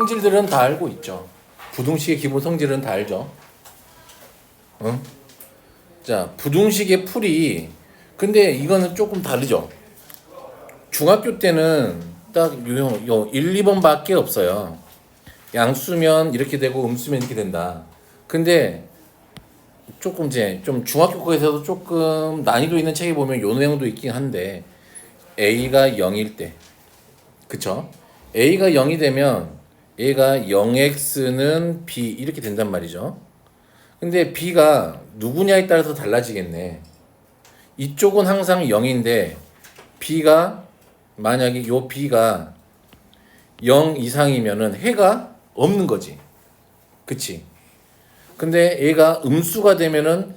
성질들은 다 알고 있죠. 부등식의 기본 성질은 다 알죠. 응? 자, 부등식의 풀이 근데 이거는 조금 다르죠. 중학교 때는 딱 요 1, 2번밖에 없어요. 양수면 이렇게 되고 음수면 이렇게 된다. 근데 조금 이제 좀 중학교 거에서도 조금 난이도 있는 책에 보면 요 내용도 있긴 한데 A가 0일 때 그쵸? A가 0이 되면 얘가 0x는 B 이렇게 된단 말이죠. 근데 B가 누구냐에 따라서 달라지겠네. 이쪽은 항상 0인데 B가 만약에 요 B가 0 이상이면은 해가 없는 거지. 그치? 근데 얘가 음수가 되면은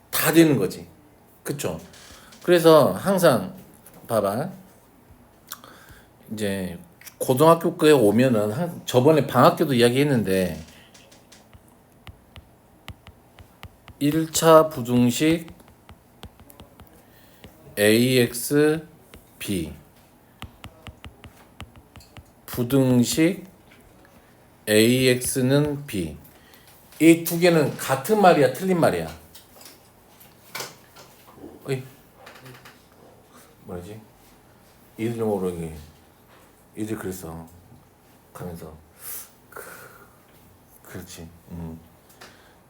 다 되는 거지. 그쵸? 그래서 항상 봐봐. 이제 고등학교 거에 오면은 저번에 방학 때도 이야기했는데 1차 부등식 ax b 부등식 ax는 b 이 두 개는 같은 말이야 틀린 말이야? 어이 뭐지? 이들 모르게 이들 그랬어 가면서 그렇지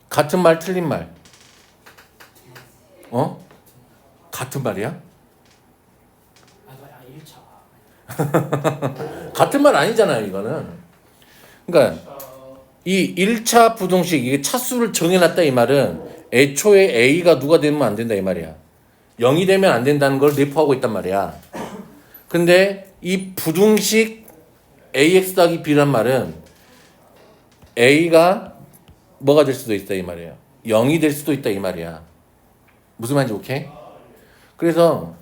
같은 말 틀린 말 어? 같은 말이야? 같은 말 아니잖아요 이거는. 그러니까 이 1차 부등식 이게 차수를 정해놨다 이 말은 애초에 A가 누가 되면 안 된다 이 말이야. 0이 되면 안 된다는 걸 내포하고 있단 말이야. 근데 이 부등식 AX 더하기 B란 말은 A가 뭐가 될 수도 있다 이 말이야. 0이 될 수도 있다 이 말이야. 무슨 말인지 오케이? 그래서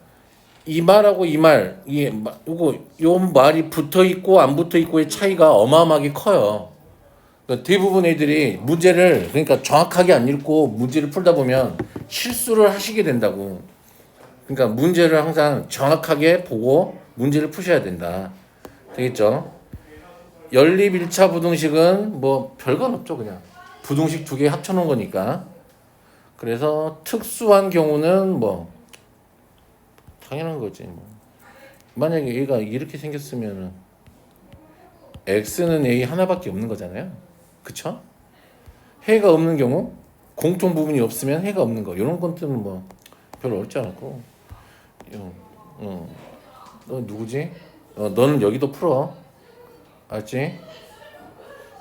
이 말하고 이 말, 요 말이 붙어 있고 안 붙어 있고의 차이가 어마어마하게 커요. 그러니까 대부분 애들이 문제를 그러니까 정확하게 안 읽고 문제를 풀다 보면 실수를 하시게 된다고. 그러니까 문제를 항상 정확하게 보고 문제를 푸셔야 된다. 되겠죠? 연립 1차 부등식은 뭐 별건 없죠, 그냥. 부등식 두 개 합쳐놓은 거니까. 그래서 특수한 경우는 뭐 당연한 거지. 뭐. 만약에 얘가 이렇게 생겼으면은 x는 a 하나밖에 없는 거잖아요. 그쵸? 해가 없는 경우 공통 부분이 없으면 해가 없는 거. 이런 것들은 뭐 별로 어렵지 않고. 너 누구지? 너는 여기도 풀어. 알지?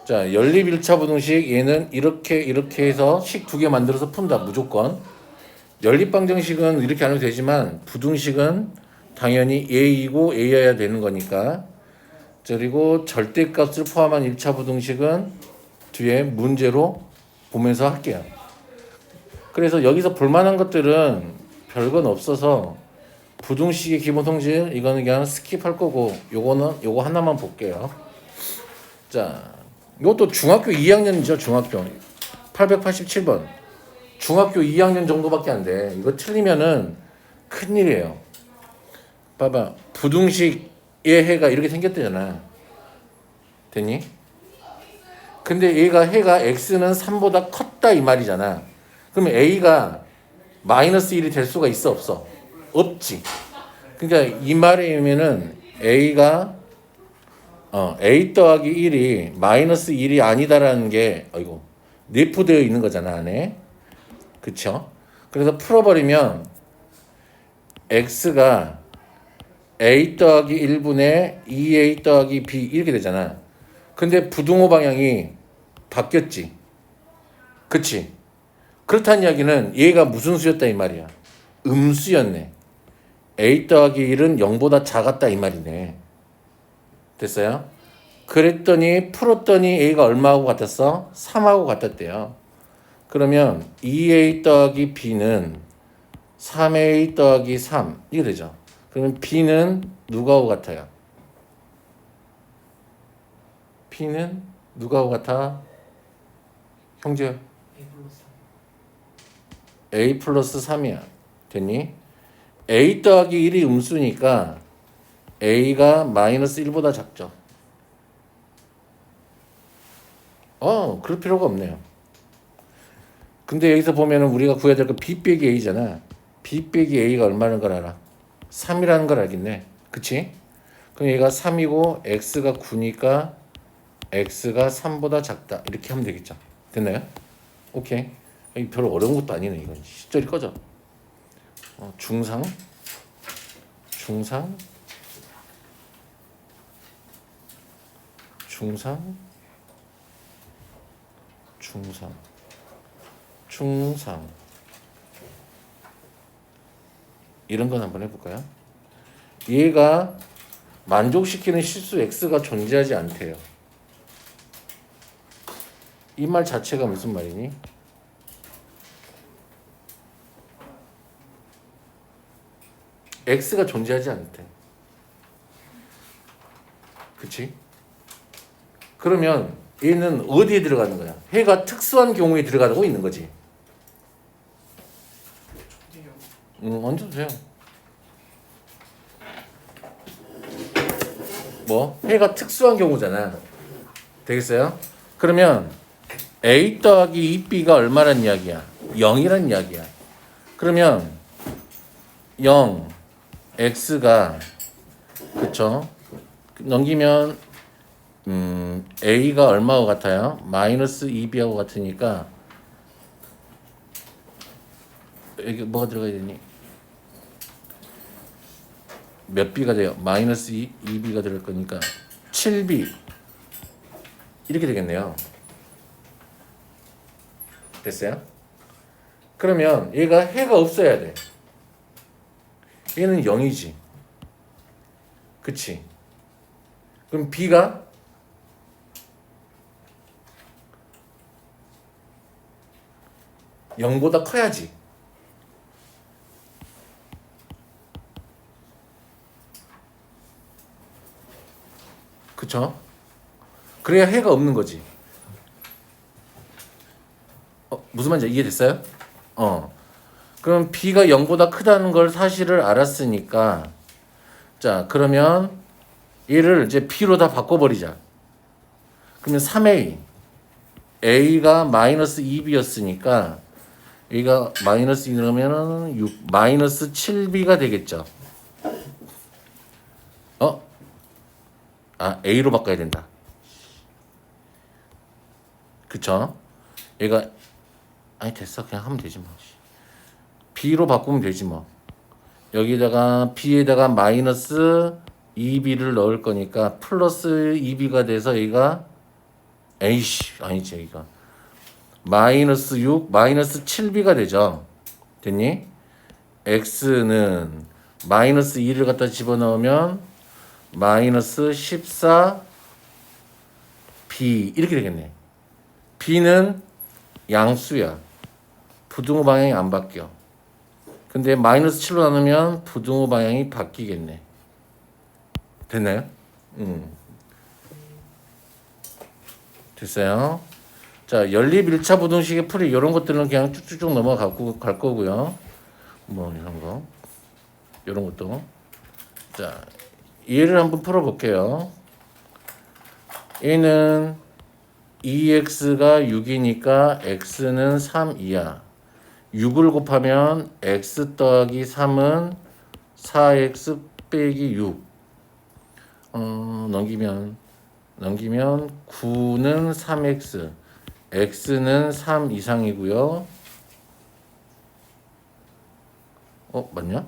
자, 연립 1차 부등식 얘는 이렇게 해서 식 두 개 만들어서 푼다. 무조건. 연립방정식은 이렇게 안 해도 되지만 부등식은 당연히 a이고 a여야 되는 거니까. 그리고 절대값을 포함한 1차 부등식은 뒤에 문제로 보면서 할게요. 그래서 여기서 볼만한 것들은 별건 없어서 부등식의 기본 성질 이거는 그냥 스킵할 거고 요거 하나만 볼게요. 자, 이것도 중학교 2학년이죠. 중학교 887번 중학교 2학년 정도밖에 안 돼. 이거 틀리면은 큰일이에요. 봐봐. 부등식의 해가 이렇게 생겼대잖아. 됐니? 근데 얘가 해가 x는 3보다 컸다 이 말이잖아. 그러면 a가 마이너스 1이 될 수가 있어 없어? 없지. 그러니까 이 말이면은 a가 a 더하기 1이 마이너스 1이 아니다라는 게 내포되어 있는 거잖아 안에. 그쵸? 그래서 풀어버리면 x가 a 더하기 1분의 2a 더하기 b 이렇게 되잖아. 근데 부등호 방향이 바뀌었지. 그치? 그렇다는 이야기는 얘가 무슨 수였다 이 말이야. 음수였네. a 더하기 1은 0보다 작았다 이 말이네. 됐어요? 그랬더니 풀었더니 a가 얼마하고 같았어? 3하고 같았대요. 그러면 2a 더하기 b는 3a 더하기 3 이게 되죠. 그러면 b는 누구하고 같아요? b는 누구하고 같아? 형제 a 플러스 3이야. 됐니? a 더하기 1이 음수니까 a가 마이너스 1보다 작죠. 그럴 필요가 없네요. 근데 여기서 보면은 우리가 구해야 될 거 B 빼기 A잖아. B 빼기 A가 얼마인 걸 알아? 3이라는 걸 알겠네. 그치? 그럼 얘가 3이고 X가 9니까 X가 3보다 작다. 이렇게 하면 되겠죠. 됐나요? 오케이. 별로 어려운 것도 아니네. 이건 시절이 꺼져. 중상, 중상, 중상, 중상, 중상. 이런 건 한번 해볼까요? 얘가 만족시키는 실수 x가 존재하지 않대요. 이 말 자체가 무슨 말이니? x가 존재하지 않대. 그치? 그러면 얘는 어디에 들어가는 거야? 해가 특수한 경우에 들어가고 있는 거지. 얹어도 돼요. 뭐? 해가 특수한 경우잖아. 되겠어요? 그러면 A 더하기 2B가 얼마란 이야기야? 0이란 이야기야. 그러면 0, X가 그쵸? 넘기면 A가 얼마하고 같아요? 마이너스 2B하고 같으니까 여기 뭐가 들어가야 되니? 몇 B가 돼요? 마이너스 2B가 들어갈 거니까 7B 이렇게 되겠네요. 됐어요? 그러면 얘가 해가 없어야 돼. 얘는 0이지. 그치? 그럼 B가 영보다 커야지. 그쵸? 그래야 해가 없는 거지. 무슨 말인지 이해됐어요? 그럼 B가 0보다 크다는 걸 사실을 알았으니까 자 그러면 얘를 이제 B로 다 바꿔버리자. 그러면 3A A가 마이너스 2B였으니까 A가 마이너스 2 넣으면 6 마이너스 7B가 되겠죠. A로 바꿔야 된다. 그쵸? 얘가 아니 됐어 그냥 하면 되지 뭐. B로 바꾸면 되지 뭐. 여기다가 B에다가 마이너스 2B를 넣을 거니까 플러스 2B가 돼서 얘가 에이씨 아니지 여기가 마이너스 6 마이너스 7B가 되죠. 됐니? X는 마이너스 2를 갖다 집어넣으면 마이너스 14 B 이렇게 되겠네. B는 양수야. 부등호 방향이 안 바뀌어. 근데 마이너스 7로 나누면 부등호 방향이 바뀌겠네. 됐나요? 됐어요. 자, 연립 1차 부등식의 풀이 이런 것들은 그냥 쭉쭉쭉 넘어가고 갈 거고요. 뭐 이런 거. 이런 것도. 자, 얘를 한번 풀어 볼게요. 얘는 2x가 6이니까 x는 3이야. 6을 곱하면 x 더하기 3은 4x 빼기 6. 넘기면 9는 3x. x는 3 이상이고요. 맞냐?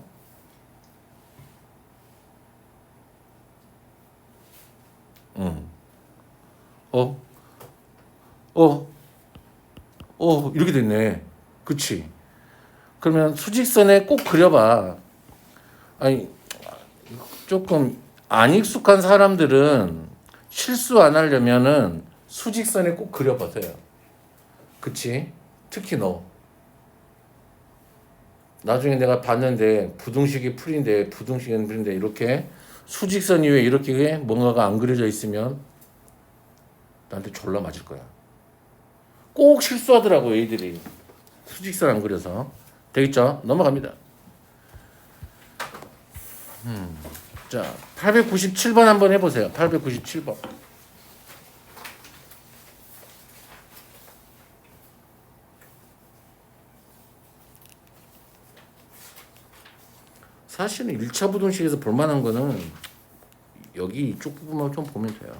이렇게 됐네. 그치? 그러면 수직선에 꼭 그려봐. 아니, 조금 안 익숙한 사람들은 실수 안 하려면은 수직선에 꼭 그려보세요. 그치? 특히 너. 나중에 내가 봤는데 부등식이 풀인데 이렇게 수직선 위에 이렇게 뭔가가 안 그려져 있으면 나한테 졸라 맞을 거야. 꼭 실수하더라고 애들이. 수직선 안 그려서. 되겠죠? 넘어갑니다. 자, 897번 한번 해보세요. 897번. 사실은 1차 부등식에서 볼만한 거는 여기 이쪽 부분만 좀 보면 돼요.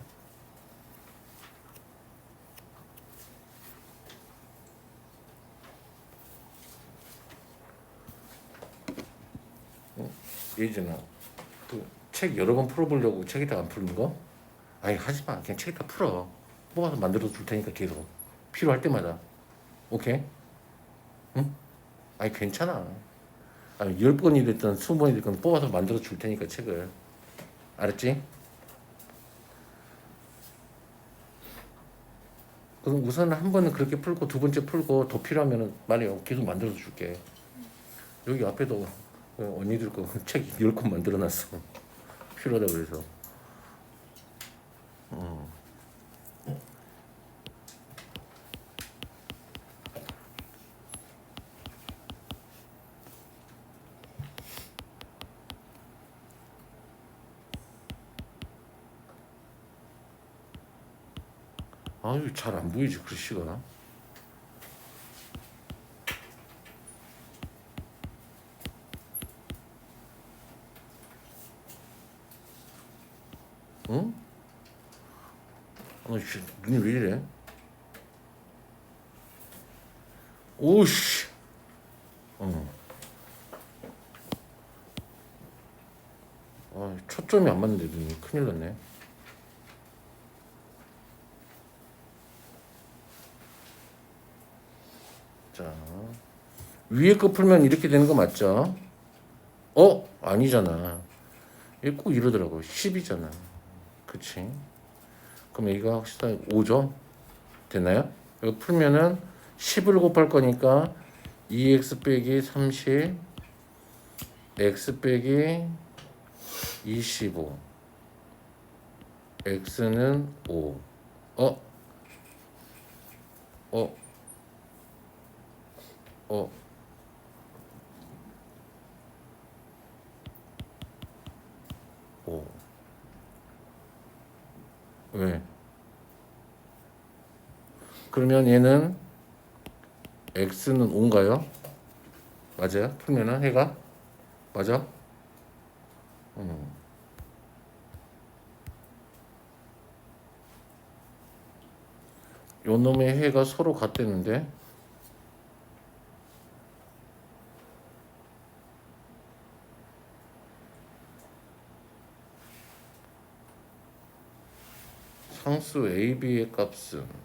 예전에 그 책 여러 번 풀어보려고 책에다 안 푸는 거? 아니 하지 마. 그냥 책에다 풀어. 뽑아서 만들어 줄 테니까 계속 필요할 때마다. 오케이? 응? 아니 괜찮아. 아니 10번이 됐든 20번이 됐든 뽑아서 만들어 줄 테니까 책을. 알았지? 그럼 우선 한 번은 그렇게 풀고 두 번째 풀고 더 필요하면은 말이요 계속 만들어 줄게. 여기 앞에도 언니들 거 책 10권 만들어 놨어. 필요하다 그래서. 아유 잘 안 보이지 글씨가. 응? 씨, 눈이 왜 이래? 오씨. 초점이 안 맞는데 눈이 큰일 났네. 자, 위에 거 풀면 이렇게 되는 거 맞죠? 아니잖아. 이게 꼭 이러더라고. 10이잖아. 그치? 그럼 여기가 혹시 5죠? 됐나요? 이거 풀면은 10을 곱할 거니까 2x 빼기 30 x 빼기 25 x는 5 어? 어? 어? 오. 왜? 그러면 얘는 x는 5인가요? 맞아요? 풀면은 해가? 맞아? 요 놈의 해가 서로 같대는데 상수 AB의 값은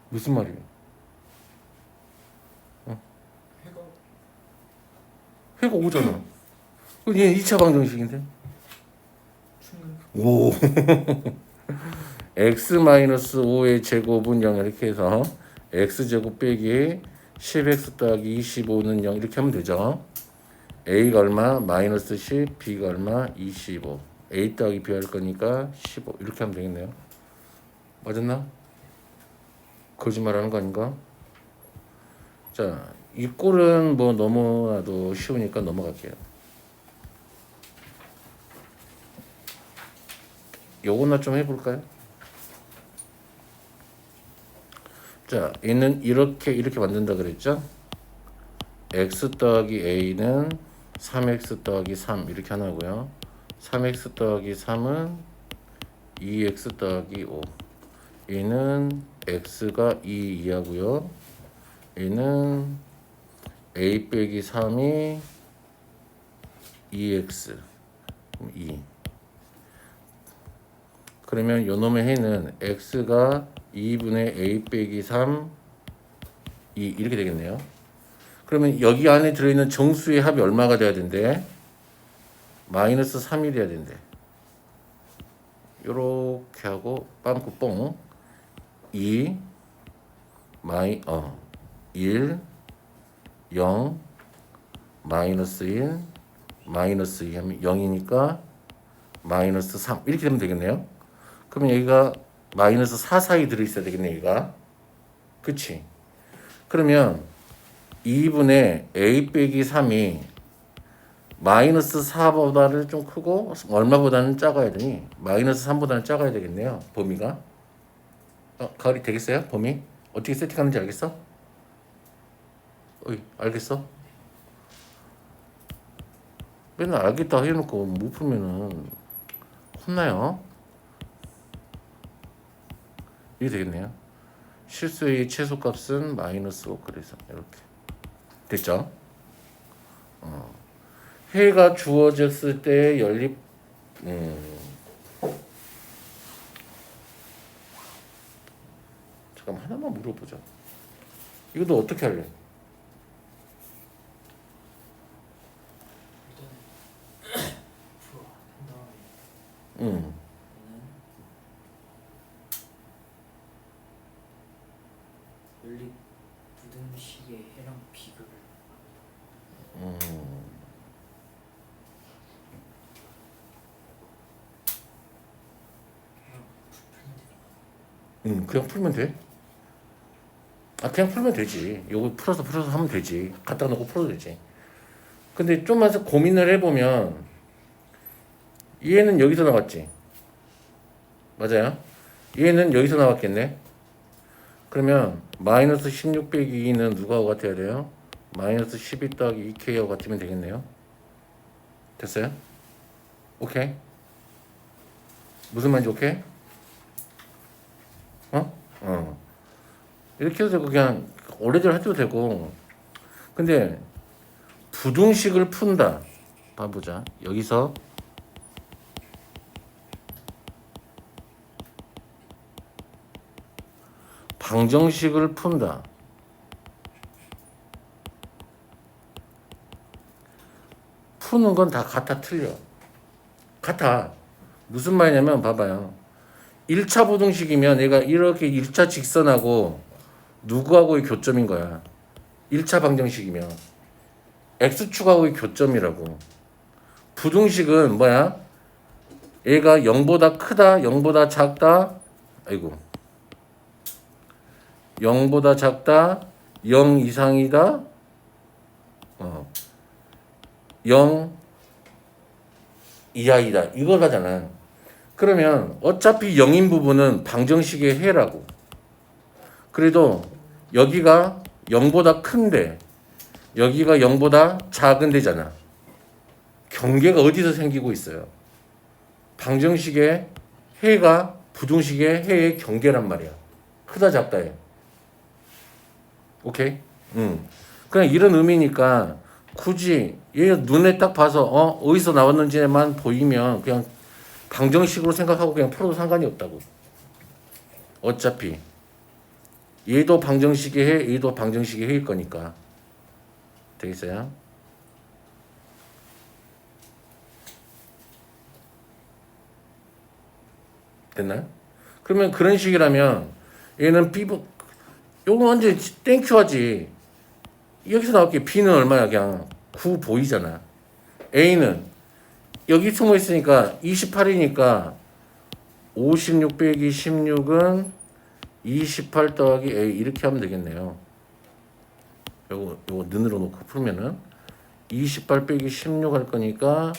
무슨 말이에요? 해가 5잖아. 그럼 얘 2차 방정식인데? 오. x-5의 제곱은 0 이렇게 해서 x제곱 빼기 10x 더하기 25는 0 이렇게 하면 되죠. a가 얼마? 마이너스 10, b가 얼마? 25. a 더하기 b 할 거니까 15 이렇게 하면 되겠네요. 맞았나? 거짓말하는 거 아닌가? 자, 이 꼴은 뭐 너무나도 쉬우니까 넘어갈게요. 요거나 좀 해볼까요? 자, 얘는 이렇게 만든다 그랬죠? x 더하기 a는 3x 더하기 3 이렇게 하나고요. 3x 더하기 3은 2x 더하기 5. 얘는 x가 2 이하고요. 얘는 a 빼기 3이 2x 2. 그러면 요놈의 해는 x가 2분의 a 빼기 3 2 이렇게 되겠네요. 그러면 여기 안에 들어있는 정수의 합이 얼마가 돼야 된대? 마이너스 3이 돼야 된대. 요렇게 하고 빵꾸 뽕 2 1 0 마이너스 1 마이너스 2 하면 0이니까 마이너스 3 이렇게 되면 되겠네요. 그러면 여기가 마이너스 4 사이 들어있어야 되겠네 여기가. 그치? 그러면 2분의 a 빼기 3이 마이너스 4보다는 좀 크고 얼마보다는 작아야 되니 마이너스 3보다는 작아야 되겠네요. 범위가. 가을이 되겠어요? 범위? 어떻게 세팅하는지 알겠어? 어이, 알겠어? 맨날 알겠다 해놓고 못 풀면은 혼나요. 이게 되겠네요. 실수의 최소값은 마이너스 5 그래서 이렇게 됐죠? 해가 주어졌을 때 연립 잠깐 하나만 물어보자. 이것도 어떻게 할래? 풀어 한 다음에 응. 얘는 연립 부등식의 해랑 비교를 그냥 풀면 돼. 그냥 풀면 되지. 요거 풀어서 하면 되지. 갖다 놓고 풀어도 되지. 근데 좀만 더 고민을 해보면 얘는 여기서 나왔지. 맞아요? 얘는 여기서 나왔겠네. 그러면 마이너스 16 빼기 2는 누구하고 같아야 돼요? 마이너스 12 더하기 2k하고 같으면 되겠네요. 됐어요? 오케이? 무슨 말인지 오케이? 이렇게 해도 되고 그냥 오래전 해도 되고. 근데 부등식을 푼다. 봐보자. 여기서 방정식을 푼다. 푸는 건 다 같아 틀려. 같아. 무슨 말이냐면 봐봐요. 1차 부등식이면 얘가 이렇게 1차 직선하고 누구하고의 교점인 거야. 1차 방정식이면 x축하고의 교점이라고. 부등식은 뭐야? 얘가 0보다 크다, 0보다 작다. 아이고. 0보다 작다, 0 이상이다, 0 이하이다. 이거가잖아. 그러면 어차피 0인 부분은 방정식의 해라고. 그래도 여기가 0보다 큰데 여기가 0보다 작은 데잖아. 경계가 어디서 생기고 있어요? 방정식의 해가 부등식의 해의 경계란 말이야. 크다 작다에. 오케이? 그냥 이런 의미니까 굳이 얘 눈에 딱 봐서 어디서 나왔는지만 보이면 그냥 방정식으로 생각하고 그냥 풀어도 상관이 없다고. 어차피 얘도 방정식의 해, 얘도 방정식의 해일 거니까. 되겠어요? 됐나요? 그러면 그런 식이라면 얘는 B분 요거 완전 땡큐 하지. 여기서 나올게. B는 얼마야? 그냥 9 보이잖아. A는 여기 숨어 있으니까 28이니까 56 빼기 16은 28 더하기 A 이렇게 하면 되겠네요. 요거 눈으로 놓고 풀면은 28 빼기 16 할 거니까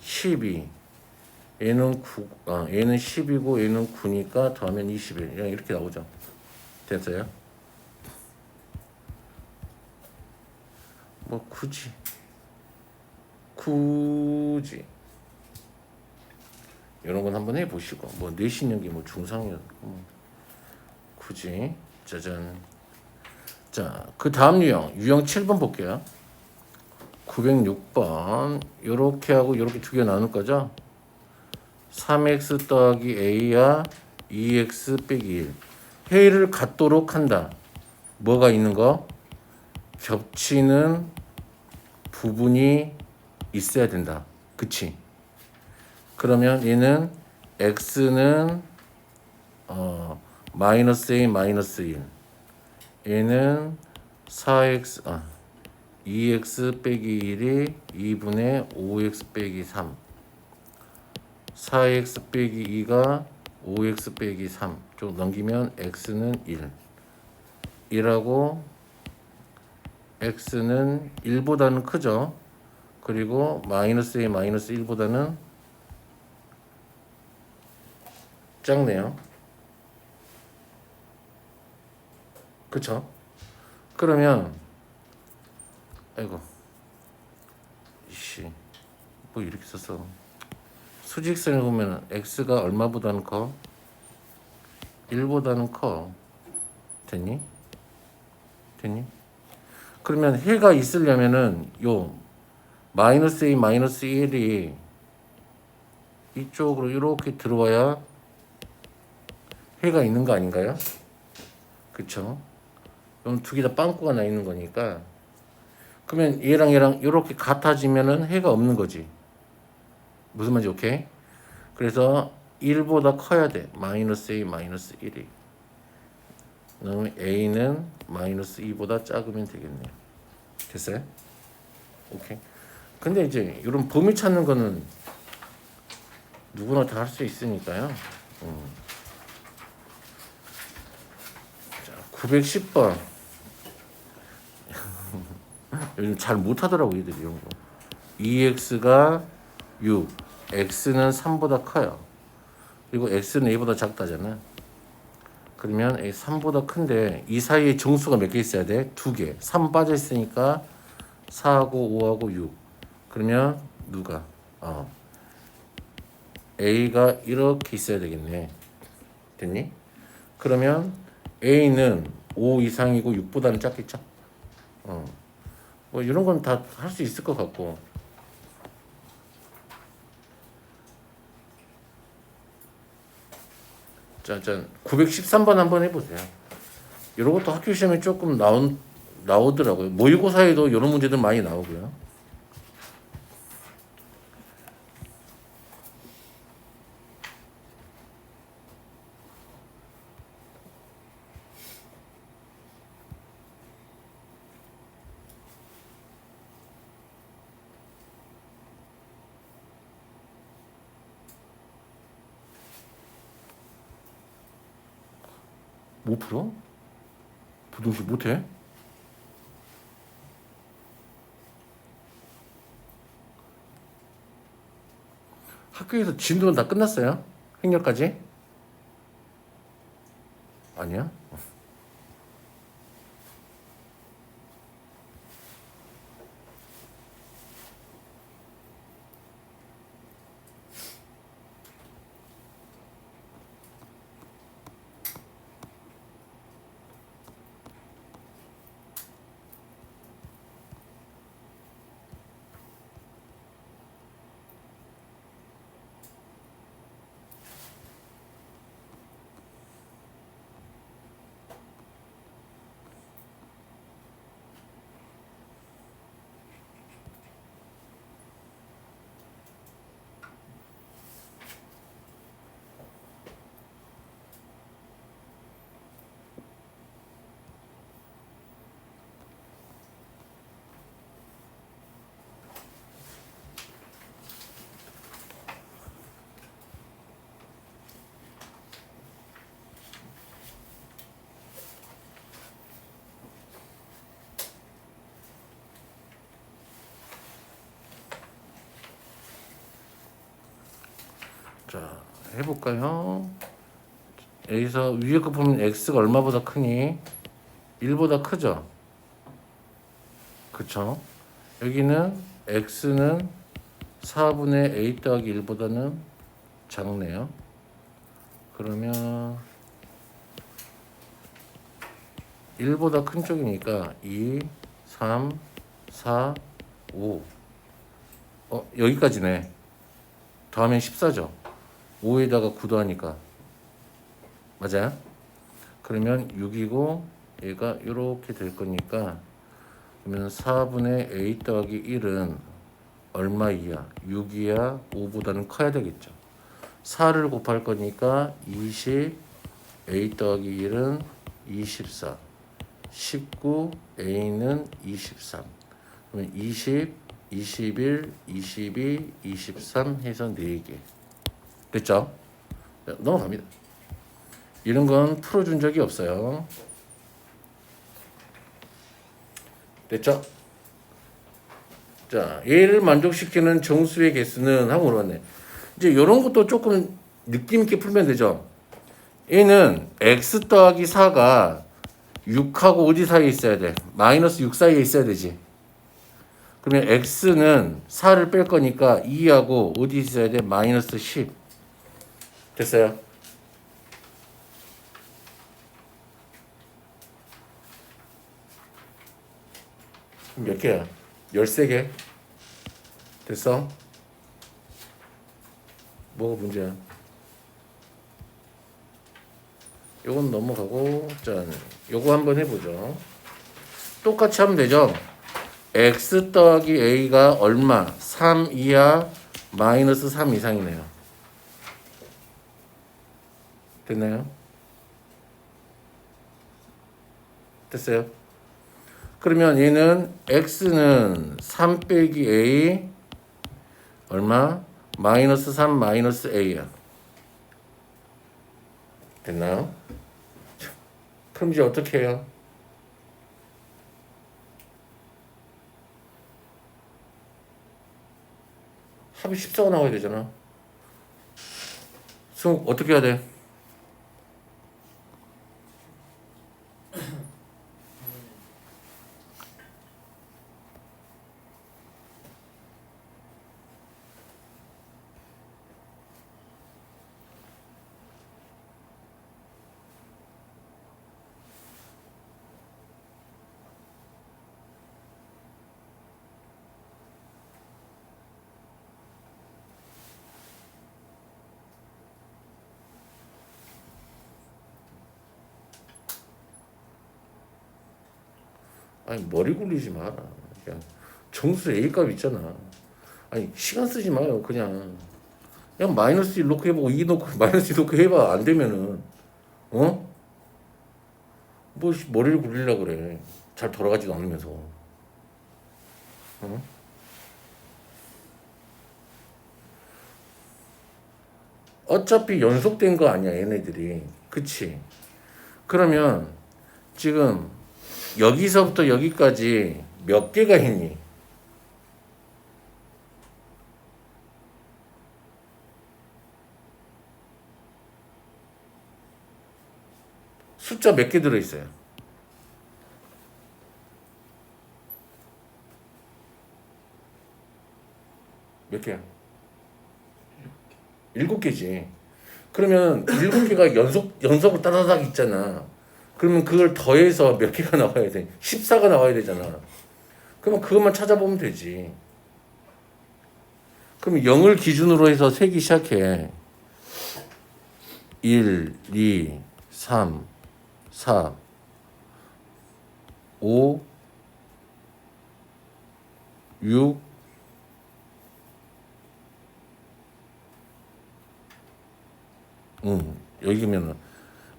12. 얘는 9, 얘는 10이고 얘는 9니까 더하면 21. 그냥 이렇게 나오죠. 됐어요? 뭐 굳이 이런 건 한번 해보시고 뭐 내신 연기 뭐 중상이었고 굳이 짜잔. 자, 그 다음 유형 7번 볼게요. 906번 요렇게 하고 요렇게 두 개 나눌 거죠. 3x 더하기 a야 2x 빼기 1. 해를 갖도록 한다. 뭐가 있는 거? 겹치는 부분이 있어야 된다. 그치? 그러면 얘는 x는 마이너스 a 마이너스 1. 얘는 4x 2x 빼기 1이 2분의 5x 빼기 3. 4x 빼기 2가 5x 빼기 3. 좀 넘기면 x는 1. 1하고 x는 1보다는 크죠. 그리고 마이너스 A 마이너스 1보다는 작네요. 그쵸? 그러면 아이고 이씨 뭐 이렇게 썼어. 수직선을 보면 x가 얼마보다는 커? 1보다는 커. 됐니? 됐니? 그러면 해가 있으려면은 요 마이너스 A 마이너스 1이 이쪽으로 이렇게 들어와야 해가 있는 거 아닌가요? 그쵸? 그럼 두 개 다 빵꾸가 나 있는 거니까 그러면 얘랑 이렇게 같아지면은 해가 없는 거지. 무슨 말인지 오케이? 그래서 1보다 커야 돼. 마이너스 A 마이너스 1이. 그러면 A는 마이너스 2보다 작으면 되겠네요. 됐어요? 오케이. 근데 이제 이런 범위 찾는 거는 누구나 다 할 수 있으니까요. 자, 910번. 요즘 잘 못하더라고 얘들이 이런 거. 2x가 6, x는 3보다 커요. 그리고 x는 a보다 작다잖아. 그러면 a 3보다 큰데 이 사이에 정수가 몇 개 있어야 돼? 2개. 3 빠져 있으니까 4하고 5하고 6. 그러면 누가? a가 이렇게 있어야 되겠네. 됐니? 그러면 a는 5 이상이고 6보다는 작겠죠? 뭐 이런 건 다 할 수 있을 것 같고. 자, 913번 한번 해보세요. 이런 것도 학교 시험에 조금 나오더라고요. 모의고사에도 이런 문제들 많이 나오고요. 뭐 풀어? 부등식 못해? 학교에서 진도는 다 끝났어요? 행렬까지? 아니야? 자, 해볼까요? 여기서 위에 거 보면 x가 얼마보다 크니? 1보다 크죠? 그쵸? 여기는 x는 4분의 a 더하기 1보다는 작네요. 그러면 1보다 큰 쪽이니까 2, 3, 4, 5. 여기까지네. 더하면 14죠. 5에다가 9 더하니까. 맞아요? 그러면 6이고 얘가 이렇게 될 거니까 그러면 4분의 a 더하기 1은 얼마이야? 6이야? 5보다는 커야 되겠죠. 4를 곱할 거니까 20, a 더하기 1은 24, 19, a는 23. 그러면 20, 21, 22, 23 해서 4개. 됐죠? 넘어갑니다. 이런 건 풀어준 적이 없어요. 됐죠? 자, 얘를 만족시키는 정수의 개수는 하고 물어봤네. 이제 이런 것도 조금 느낌 있게 풀면 되죠. 얘는 x 더하기 4가 6하고 어디 사이에 있어야 돼? 마이너스 6 사이에 있어야 되지. 그러면 x는 4를 뺄 거니까 2하고 어디 있어야 돼? 마이너스 10. 됐어요? 몇 개야? 13개? 됐어? 뭐가 문제야? 요건 넘어가고, 자, 요거 한번 해보죠. 똑같이 하면 되죠? x 더하기 a가 얼마? 3 이하 마이너스 3 이상이네요. 됐나요? 됐어요? 그러면 얘는 x는 3 빼기 a 얼마? 마이너스 3 마이너스 a야. 됐나요? 그럼 이제 어떻게 해요? 합이 14가 나와야 되잖아. 승 어떻게 해야 돼? 아니 머리 굴리지 마라. 그냥 정수 A 값 있잖아. 아니 시간 쓰지 마요. 그냥 마이너스 1 놓고 해보고 2 놓고 마이너스 2 놓고 해봐. 안 되면은 어? 뭐 머리를 굴리려고 그래. 잘 돌아가지도 않으면서. 어? 어차피 연속된 거 아니야 얘네들이. 그치? 그러면 지금 여기서부터 여기까지 몇 개가 있니? 숫자 몇 개 들어있어요? 몇 개야? 7개지. 그러면 7개가 연속으로 따다닥 있잖아. 그러면 그걸 더해서 몇 개가 나와야 돼? 14가 나와야 되잖아. 그러면 그것만 찾아보면 되지. 그럼 0을 기준으로 해서 세기 시작해. 1, 2, 3, 4, 5, 6, 여기면은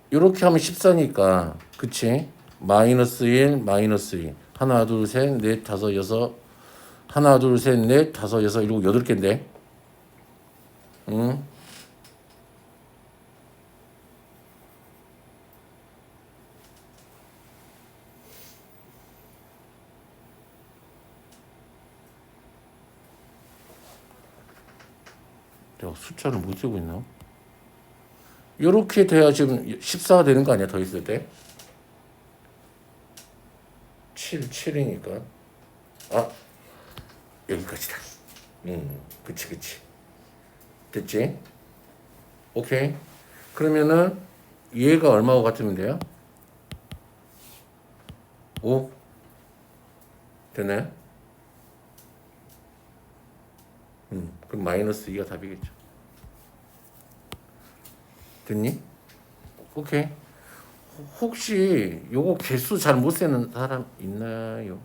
이렇게 하면 14니까 그치? 마이너스 1, 마이너스 2 하나 둘 셋 넷 다섯 여섯 하나 둘 셋 넷 다섯 여섯 일곱 8개인데 응? 내가 숫자를 못 세고 있나? 요렇게 돼야 지금 14가 되는 거 아니야 더 있을 때? 7이니까 아 여기까지다. 그치 됐지? 오케이. 그러면은 얘가 얼마하고 같으면 돼요? 5 되네. 그럼 마이너스 2가 답이겠죠. 됐니? 오케이. 혹시 요거 개수 잘 못 세는 사람 있나요?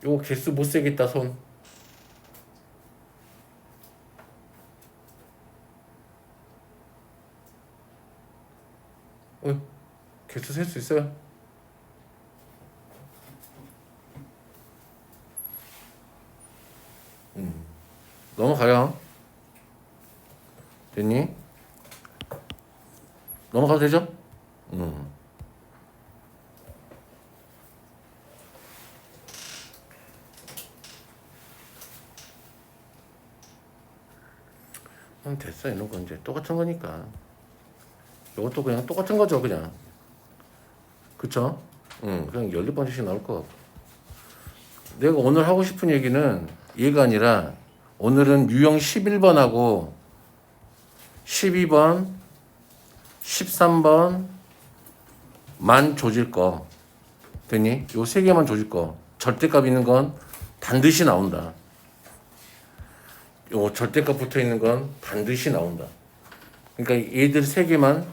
요거 개수 못 세겠다 손. 개수 셀 수 있어요? 넘어가요. 됐니? 넘어가도 되죠? 됐어. 이런 거 이제 똑같은 거니까. 이것도 그냥 똑같은 거죠, 그냥. 그쵸? 그냥 14번씩 나올 거 같고. 내가 오늘 하고 싶은 얘기는 얘가 아니라 오늘은 유형 11번하고 12번, 13번 만 조질 거. 됐니? 요 세 개만 조질 거. 절대값 있는 건 반드시 나온다. 요 절대값 붙어 있는 건 반드시 나온다. 그러니까 얘들 세 개만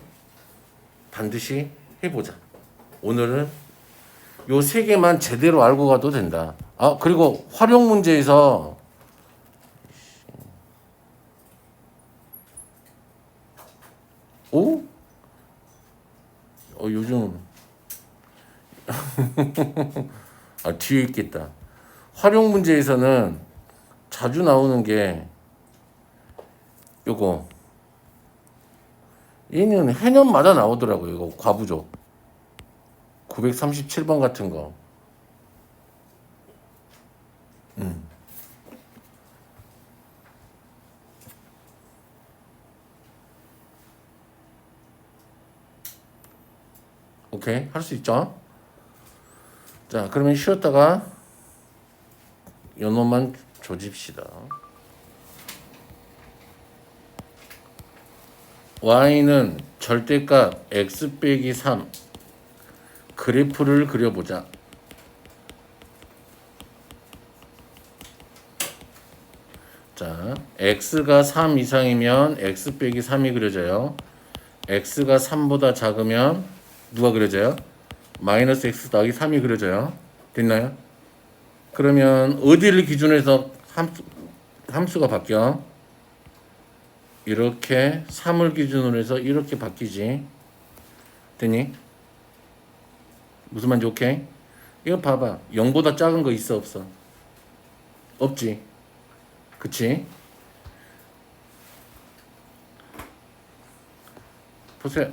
반드시 해보자. 오늘은 요 세 개만 제대로 알고 가도 된다. 아, 그리고 활용 문제에서 오? 요즘 아, 뒤에 있겠다. 활용 문제에서는 자주 나오는 게 요거. 얘는 해년마다 나오더라고요. 이거 과부족. 937번 같은 거. 오케이. 할 수 있죠? 자, 그러면 쉬었다가 요 놈만 조집시다. y는 절대값 x 빼기 3 그래프를 그려보자. 자, x가 3 이상이면 x 빼기 3이 그려져요. x가 3보다 작으면 누가 그려져요? 마이너스 x 더하기 3이 그려져요. 됐나요? 그러면 어디를 기준으로 해서 함수가 바뀌어? 이렇게 3을 기준으로 해서 이렇게 바뀌지. 됐니? 무슨 말인지 오케이? 이거 봐봐. 0보다 작은 거 있어 없어? 없지. 그치? 보세요.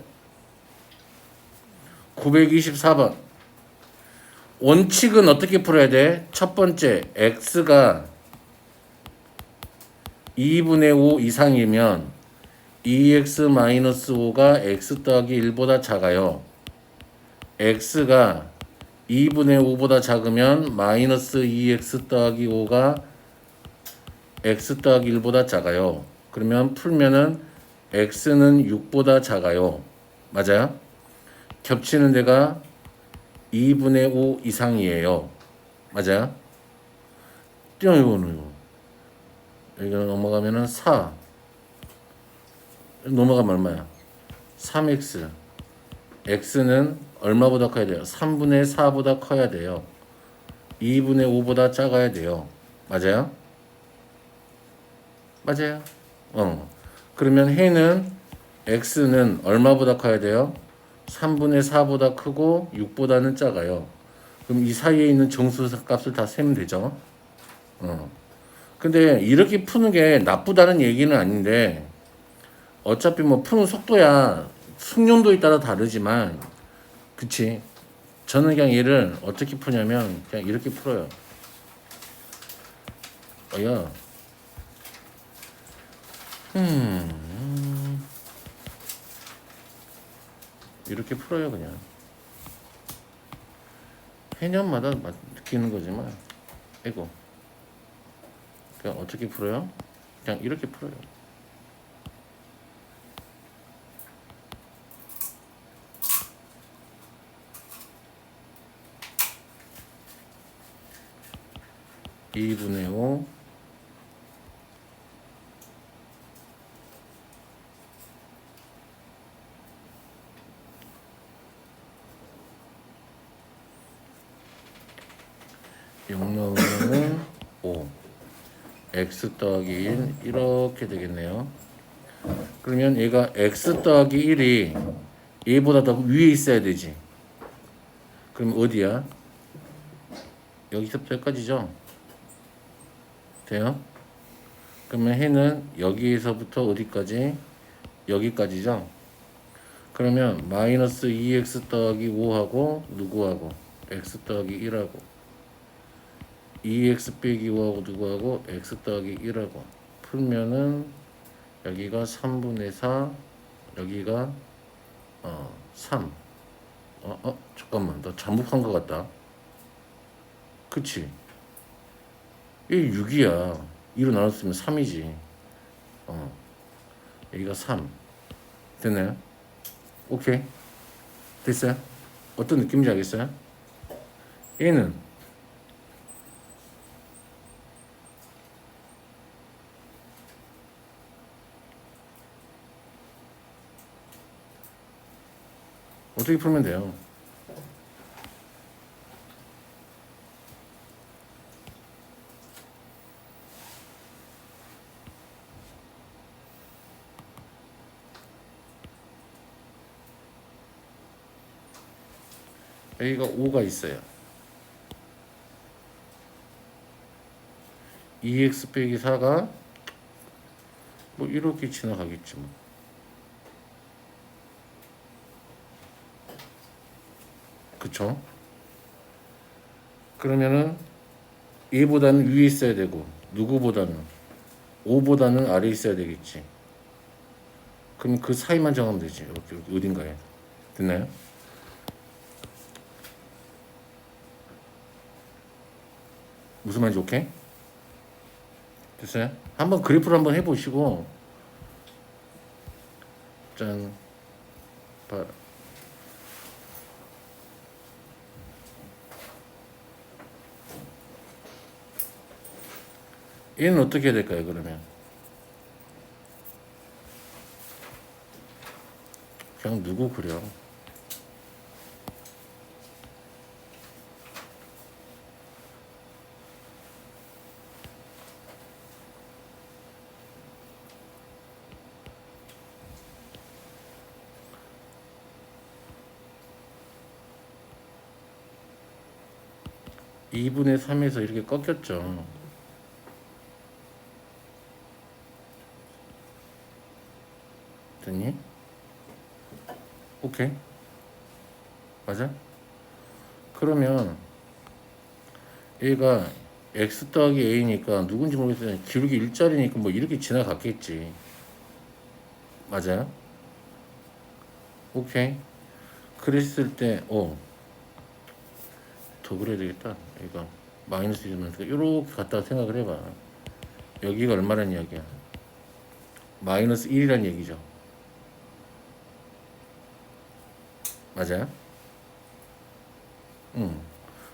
924번. 원칙은 어떻게 풀어야 돼? 첫 번째, x가 2분의 5 이상이면 2x-5가 x 더하기 1보다 작아요. x가 2분의 5보다 작으면 마이너스 2x 더하기 5가 x 더하기 1보다 작아요. 그러면 풀면은 x는 6보다 작아요. 맞아요? 겹치는 데가 2분의 5 이상이에요. 맞아요? 이거는 여기로 넘어가면은 4 넘어가면 얼마야? 3x x는 얼마보다 커야 돼요? 3분의 4보다 커야 돼요. 2분의 5보다 작아야 돼요. 맞아요? 맞아요. 그러면 해는 x는 얼마보다 커야 돼요? 3분의 4보다 크고 6보다는 작아요. 그럼 이 사이에 있는 정수 값을 다 세면 되죠. 근데 이렇게 푸는 게 나쁘다는 얘기는 아닌데 어차피 뭐 푸는 속도야 숙련도에 따라 다르지만 그치. 저는 그냥 얘를 어떻게 푸냐면 그냥 이렇게 풀어요. 야. 이렇게 풀어요 그냥. 해년마다 느끼는 거지만 아이고 그냥 어떻게 풀어요? 그냥 이렇게 풀어요. (2분의 5) 용량은 5 x 더하기 1 이렇게 되겠네요. 그러면 얘가 x 더하기 1이 얘보다 더 위에 있어야 되지. 그럼 어디야? 여기서부터 여기까지죠? 돼요? 그러면 해는 여기에서부터 어디까지? 여기까지죠? 그러면 마이너스 2x 더하기 5하고 누구하고 x 더하기 1하고 2x 빼기 5하고 누구하고 x 더하기 1하고 풀면은 여기가 3분의 4 여기가 3 잠깐만 나 잘못한 것 같다. 그치? 이게 6이야. 2로 나눴으면 3이지. 여기가 3 됐나요? 오케이 됐어요? 어떤 느낌인지 알겠어요? 얘는 어떻게 풀면 돼요? A가 5가 있어요. 2x 빼기 4가 뭐 이렇게 지나가겠지 뭐. 그쵸? 그러면은 얘보다는 위에 있어야 되고 누구보다는 5보다는 아래에 있어야 되겠지. 그럼 그 사이만 정하면 되지. 이렇게 어딘가에. 됐나요? 무슨 말인지 오케이? 됐어요? 한번 그래프를 한번 해보시고 짠 봐라. 얘는 어떻게 해야 될까요 그러면? 그냥 누구 그려? (2분의 3에서) 이렇게 꺾였죠. 됐니? 오케이 맞아? 그러면 얘가 x 더하기 a니까 누군지 모르겠어요. 기울기 일자리니까 뭐 이렇게 지나갔겠지. 맞아요? 오케이. 그랬을 때 더 그래야 되겠다. 얘가 마이너스 1이면 이렇게 갖다 생각을 해봐. 여기가 얼마란 이야기야? 마이너스 1이란 얘기죠. 맞아요?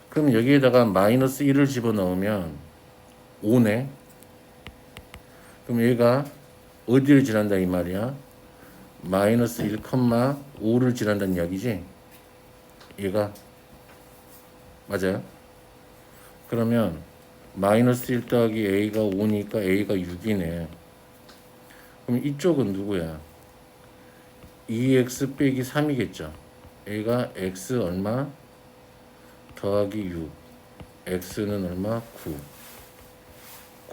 그럼 여기에다가 마이너스 1을 집어넣으면 5네. 그럼 얘가 어디를 지난다 이 말이야? 마이너스 1, 5를 지난다는 이야기지? 얘가 맞아요? 그러면 마이너스 1 더하기 a가 5니까 a가 6이네. 그럼 이쪽은 누구야? 2x 빼기 3이겠죠. a가 x 얼마? 더하기 6 x는 얼마?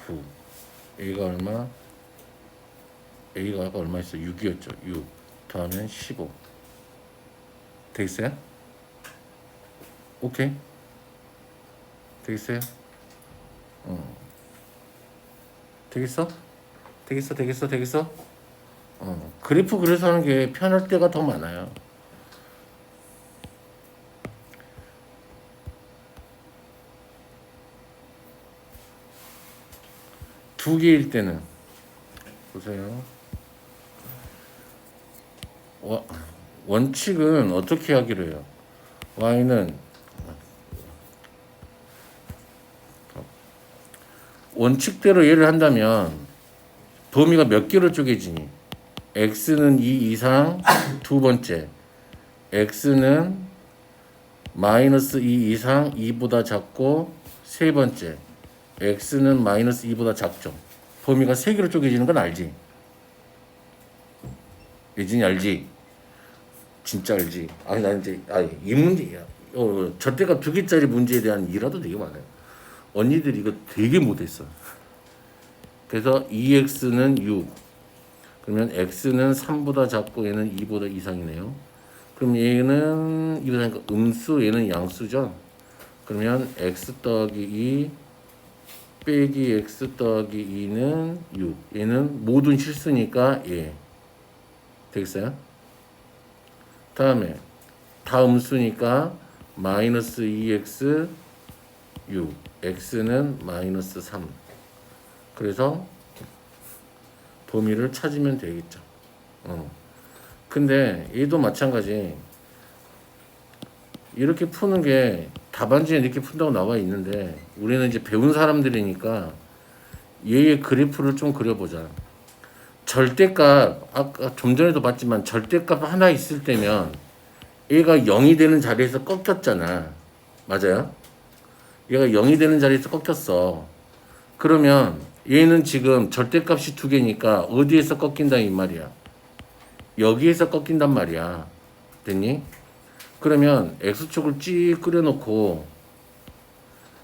9 a가 얼마? a가 아까 얼마 있어? 6이었죠. 6 더하면 15 되겠어요? 오케이 되겠어요? 되겠어? 되겠어? 그래프 그래서 하는 게 편할 때가 더 많아요. 두 개일 때는 보세요. 원칙은 어떻게 하기로 해요? y는 원칙대로 얘를 한다면 범위가 몇 개로 쪼개지니? x는 2 이상 두 번째, x는 마이너스 2 이상 2보다 작고 세 번째, x는 마이너스 2보다 작죠. 범위가 세 개로 쪼개지는 건 알지? 예진이 알지? 진짜 알지? 아니 난 이제 이 문제야. 저때가 두 개짜리 문제에 대한 일화도 되게 많아요. 언니들이 이거 되게 못했어. 그래서 2x는 6, 그러면 x는 3보다 작고 얘는 2보다 이상이네요. 그럼 얘는 이거니까 음수, 얘는 양수죠. 그러면 x 더하기 2 빼기 x 더하기 2는 6. 얘는 모든 실수니까 예. 되겠어요? 다음에 다 음수니까 마이너스 2x 6. x는 마이너스 3. 그래서 범위를 찾으면 되겠죠. 근데 얘도 마찬가지. 이렇게 푸는 게 답안지에 이렇게 푼다고 나와 있는데 우리는 이제 배운 사람들이니까 얘의 그래프를 좀 그려보자. 절대값 아까 좀 전에도 봤지만 절대값 하나 있을 때면 얘가 0이 되는 자리에서 꺾였잖아. 맞아요? 얘가 0이 되는 자리에서 꺾였어. 그러면 얘는 지금 절대값이 두 개니까 어디에서 꺾인다 이 말이야. 여기에서 꺾인단 말이야. 됐니? 그러면 x축을 찌 끓여놓고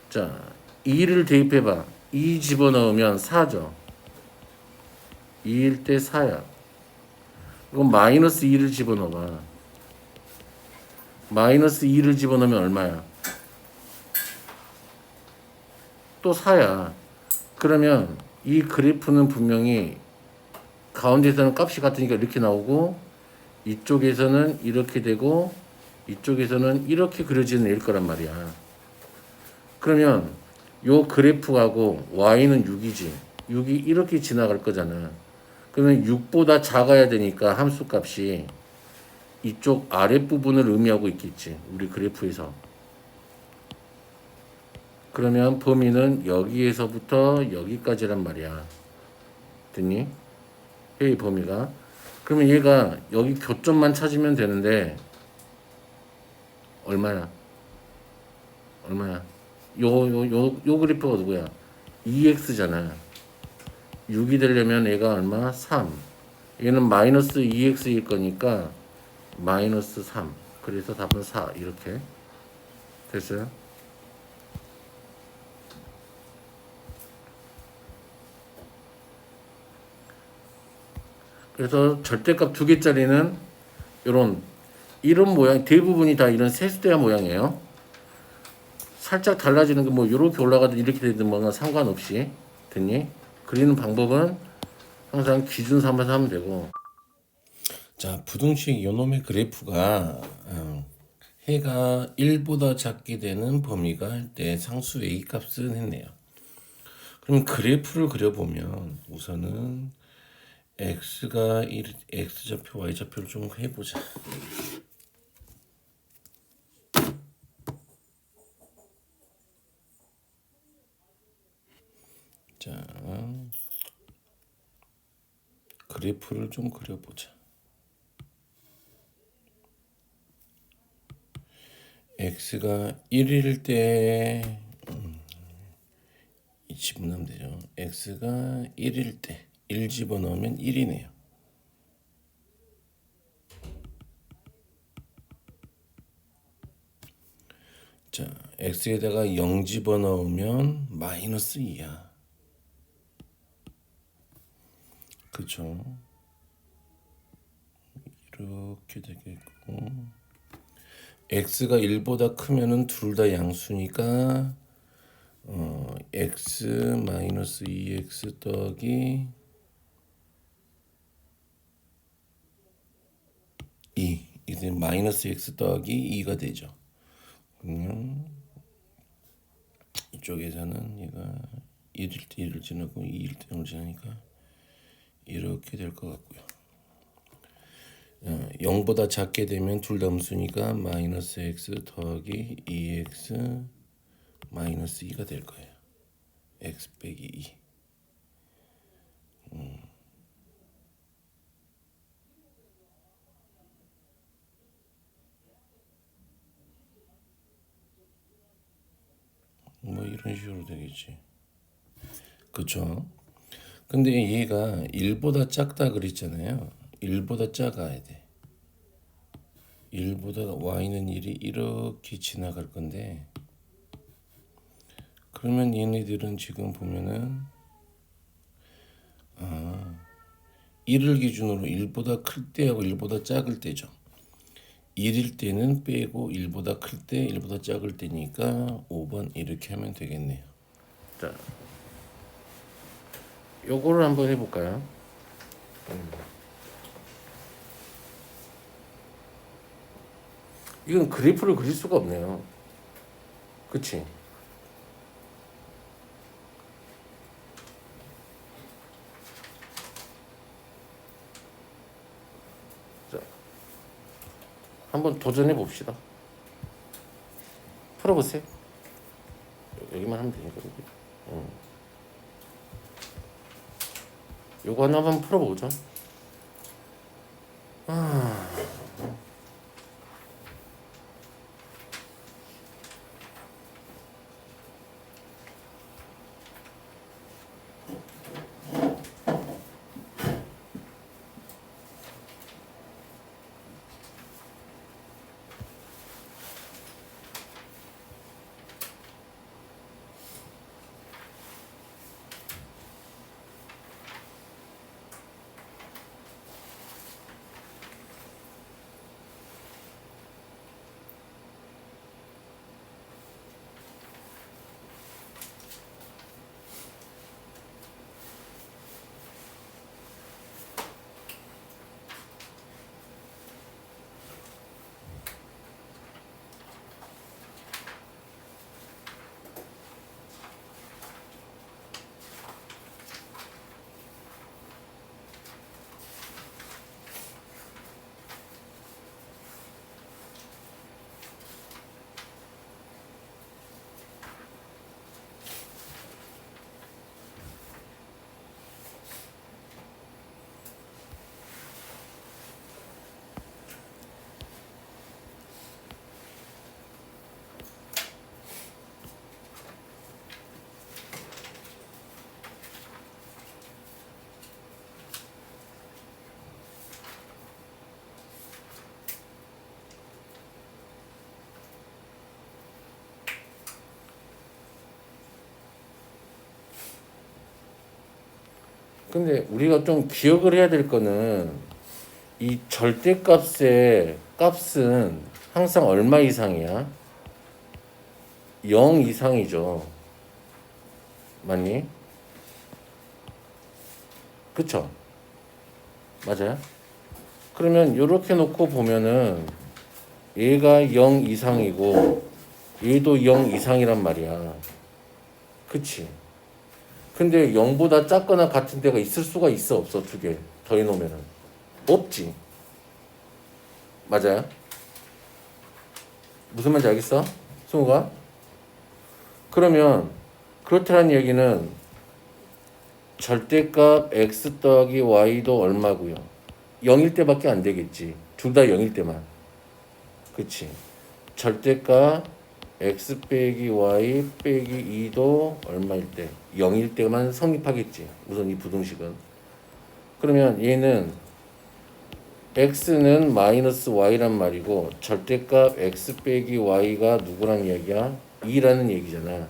자 2를 대입해봐. 2 집어넣으면 4죠. 2일 때 4야. 그럼 마이너스 2를 집어넣어봐. 마이너스 2를 집어넣으면 얼마야? 또 4야. 그러면 이 그래프는 분명히 가운데서는 값이 같으니까 이렇게 나오고 이쪽에서는 이렇게 되고 이쪽에서는 이렇게 그려지는 애일 거란 말이야. 그러면 요 그래프하고 y는 6이지. 6이 이렇게 지나갈 거잖아. 그러면 6보다 작아야 되니까 함수값이 이쪽 아랫부분을 의미하고 있겠지. 우리 그래프에서. 그러면 범위는 여기에서부터 여기까지란 말이야. 됐니? 회의 범위가. 그러면 얘가 여기 교점만 찾으면 되는데 얼마야? 얼마야? 요 그래프가 누구야? 2x잖아. 6이 되려면 얘가 얼마? 3. 얘는 마이너스 2x일 거니까 마이너스 3. 그래서 답은 4. 이렇게 됐어요? 그래서 절대값 두 개짜리는 이런 모양, 대부분이 다 이런 세수대야 모양이에요. 살짝 달라지는 게 뭐 이렇게 올라가든 이렇게 되든 뭐가 상관없이. 됐니? 그리는 방법은 항상 기준 삼아서 하면 되고. 자, 부등식 요놈의 그래프가 해가 1보다 작게 되는 범위가 할 때 상수 A 값은 했네요. 그럼 그래프를 그려보면 우선은 x가 1, x좌표, y좌표를 좀 해보자. 자, 그래프를 좀 그려보자. x가 1일 때 집어넣으면 되죠. x가 1일 때 1 집어넣으면 1이네요. 자, x에다가 0 집어넣으면 마이너스 2야. 그쵸? 이렇게 되겠고 x가 1보다 크면은 둘 다 양수니까 x 마이너스 2x 더하기 2 이제 마이너스 x 더하기 2가 되죠. 그러면 이쪽에서는 얘가 1일 때 1을 지나고 2일 때 0을 지나니까 이렇게 될 것 같고요. 0보다 작게 되면 둘 다 음수니까 마이너스 x 더하기 2x 마이너스 2가 될 거예요. x 빼기 2. 뭐 이런 식으로 되겠지. 그쵸? 근데 얘가 1보다 작다 그랬잖아요. 1보다 작아야 돼. 1보다 y는 1이 이렇게 지나갈 건데 그러면 얘네들은 지금 보면은 1을 기준으로 1보다 클 때하고 1보다 작을 때죠. 1일 때는 빼고 1보다 클 때, 1보다 작을 때니까 5번 이렇게 하면 되겠네요. 자, 요거를 한번 해볼까요? 이건 그래프를 그릴 수가 없네요. 그치? 자, 한번 도전해 봅시다. 풀어보세요. 여기만 하면 되니까. 요거 하나 한번 풀어보죠. 근데 우리가 좀 기억을 해야 될 거는 이 절대값의 값은 항상 얼마 이상이야? 0 이상이죠. 맞니? 그쵸? 맞아요? 그러면 이렇게 놓고 보면은 얘가 0 이상이고 얘도 0 이상이란 말이야. 그치? 근데 0보다 작거나 같은 데가 있을 수가 있어 없어? 두 개 더해놓으면은 없지. 맞아요? 무슨 말인지 알겠어? 승우가? 그러면 그렇다는 얘기는 절대값 x 더하기 y도 얼마고요? 0일 때밖에 안 되겠지. 둘 다 0일 때만. 그치? 절대값 x 빼기 y 빼기 2도 얼마일 때? 0일 때만 성립하겠지. 우선 이 부등식은. 그러면 얘는 x는 마이너스 y란 말이고 절대값 x 빼기 y가 누구란 이야기야? 2라는 얘기잖아.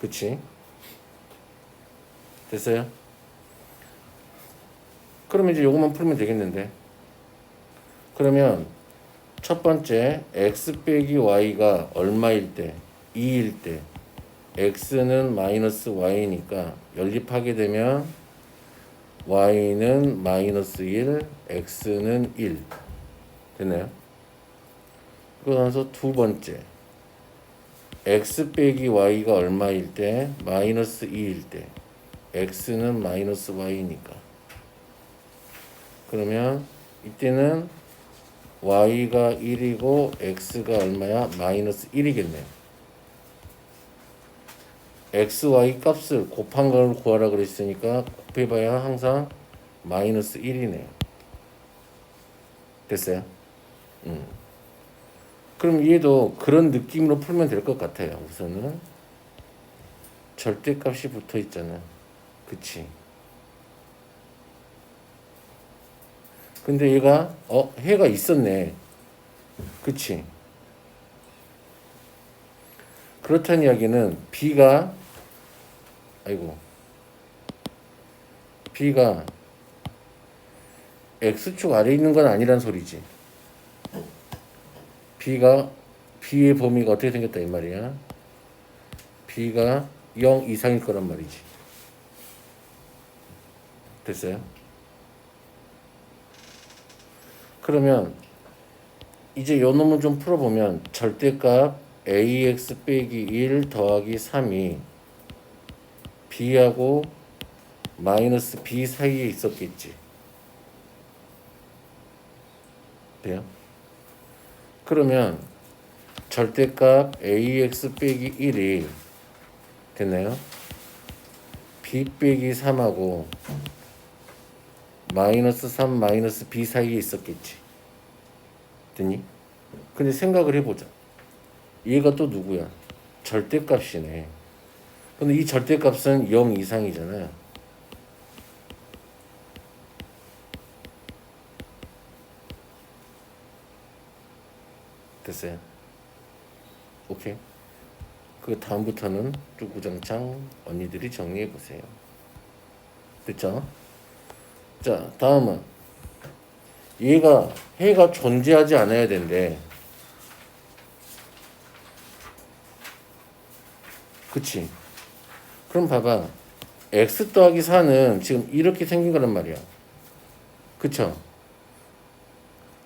그치? 됐어요? 그러면 이제 요것만 풀면 되겠는데. 그러면 첫 번째 x 빼기 y가 얼마일 때? 2일 때 x는 마이너스 y니까 연립하게 되면 y는 마이너스 1, x는 1 됐나요? 그러고 나서 두 번째 x 빼기 y가 얼마일 때? 마이너스 2일 때 x는 마이너스 y니까 그러면 이때는 y가 1이고 x가 얼마야? 마이너스 1이겠네요. x, y 값을 곱한 걸 구하라 그랬으니까 곱해봐야 항상 마이너스 1이네요. 됐어요? 그럼 얘도 그런 느낌으로 풀면 될 것 같아요. 우선은 절대값이 붙어 있잖아. 그치? 근데 얘가 해가 있었네. 그치? 그렇다는 이야기는 B가 x축 아래에 있는 건 아니란 소리지. b의 범위가 어떻게 생겼다 이 말이야. b가 0 이상일 거란 말이지. 됐어요? 그러면 이제 요 놈을 좀 풀어보면 절대값 ax 빼기 1 더하기 3이 b하고 마이너스 b 사이에 있었겠지. 돼요? 그러면 절대값 ax 빼기 1이 됐나요? b 빼기 3하고 마이너스 3 마이너스 b 사이에 있었겠지. 됐니? 근데 생각을 해보자. 얘가 또 누구야? 절대값이네. 근데 이 절대값은 0 이상이잖아요. 됐어요? 오케이? 그 다음부터는 쭈구장창 언니들이 정리해 보세요. 됐죠? 자, 다음은 해가 존재하지 않아야 된대. 그치? 그럼 봐봐. x 더하기 4는 지금 이렇게 생긴 거란 말이야. 그쵸?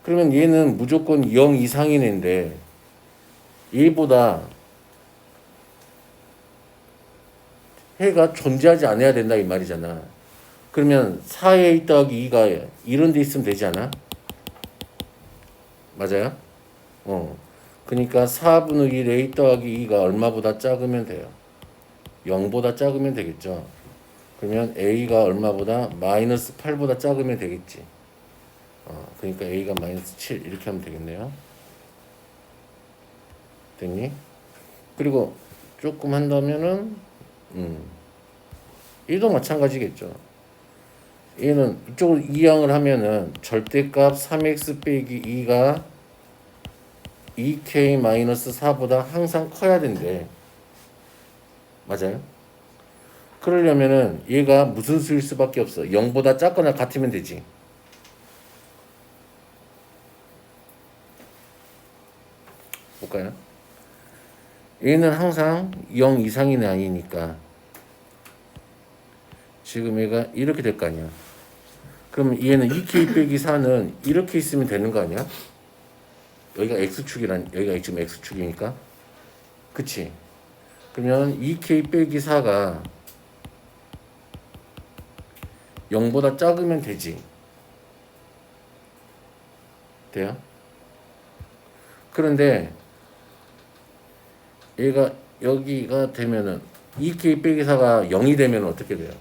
그러면 얘는 무조건 0 이상인 애인데 얘보다 해가 존재하지 않아야 된다 이 말이잖아. 그러면 4a 더하기 2가 이런 데 있으면 되지 않아? 맞아요? 그러니까 4분의 1 a 더하기 2가 얼마보다 작으면 돼요? 0보다 작으면 되겠죠. 그러면 a가 얼마보다? 마이너스 8보다 작으면 되겠지. 그러니까 a가 마이너스 7 이렇게 하면 되겠네요. 됐니? 그리고 조금 한다면은 얘도 마찬가지겠죠. 얘는 이쪽으로 이항을 하면은 절대값 3x 빼기 2가 2k 마이너스 4보다 항상 커야 된대. 맞아요? 그러려면은 얘가 무슨 수일 수밖에 없어. 0보다 작거나 같으면 되지. 볼까요? 얘는 항상 0 이상이 아니니까 지금 얘가 이렇게 될 거 아니야. 그럼 얘는 2k 빼기 4는 이렇게 있으면 되는 거 아니야? 여기가 여기가 지금 x축이니까. 그치? 그러면 2k 빼기 4가 0보다 작으면 되지. 돼요? 그런데 얘가 여기가 되면은 2k 빼기 4가 0이 되면 어떻게 돼요?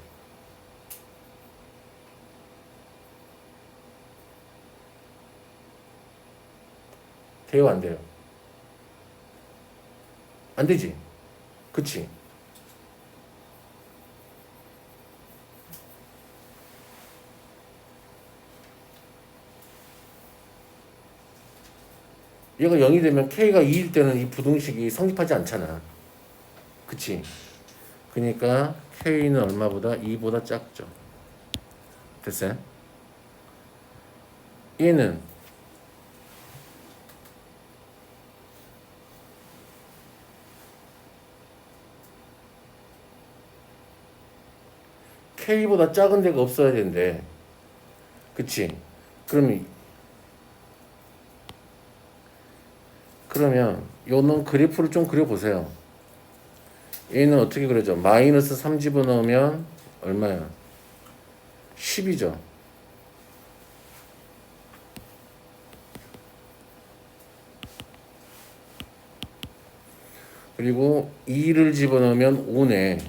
돼요, 안 돼요? 안 되지. 그치? 얘가 0이 되면 k가 2일 때는 이 부등식이 성립하지 않잖아. 그치? 그러니까 k는 얼마보다? 2보다 작죠. 됐어요? 얘는 k보다 작은 데가 없어야 되는데, 그치? 그러면 요놈 그래프를 좀 그려보세요. 얘는 어떻게 그려져? 마이너스 3 집어넣으면 얼마야? 10이죠. 그리고 2를 집어넣으면 5네.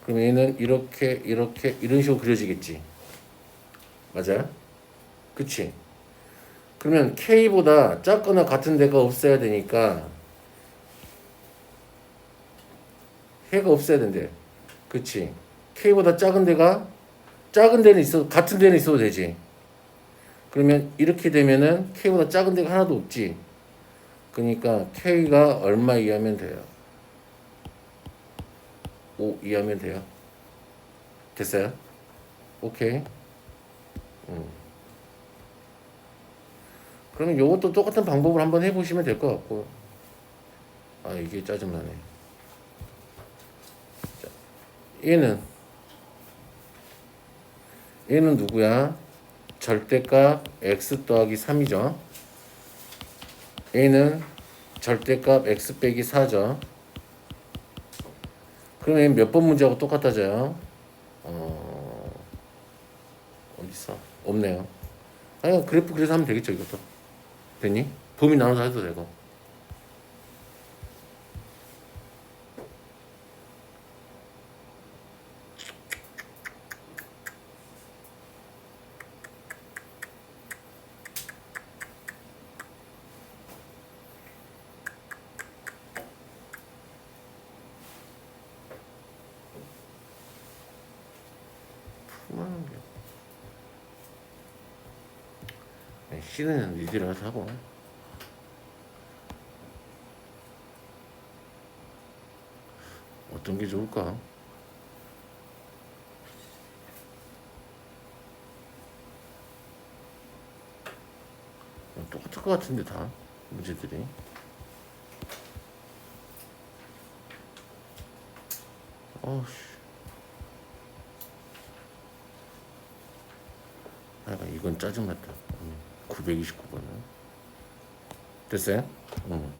그럼 얘는 이렇게 이런 식으로 그려지겠지. 맞아요? 그치? 그러면 k보다 작거나 같은 데가 없어야 되니까 해가 없어야 된대. 그치? k보다 작은 데는 있어, 같은 데는 있어도 되지. 그러면 이렇게 되면은 k보다 작은 데가 하나도 없지. 그러니까 k가 얼마 이하면 돼요? 5 이하면 돼요. 됐어요? 오케이. 그러면 요것도 똑같은 방법을 한번 해보시면 될 것 같고. 아, 이게 짜증나네. 자, 얘는 누구야? 절대값 x 더하기 3이죠. 얘는 절대값 x 빼기 4죠. 그러면 몇 번 문제하고 똑같아져요? 어딨어? 없네요. 아니, 그래프 그래서 하면 되겠죠, 이것도. 됐니? 범위 나눠서 해도 되고. C는 니들이 알아서 하고. 어떤 게 좋을까? 똑같을 것 같은데 다 문제들이. 어우씨. 아, 이건 짜증났다. 929번은. 됐어요? 응.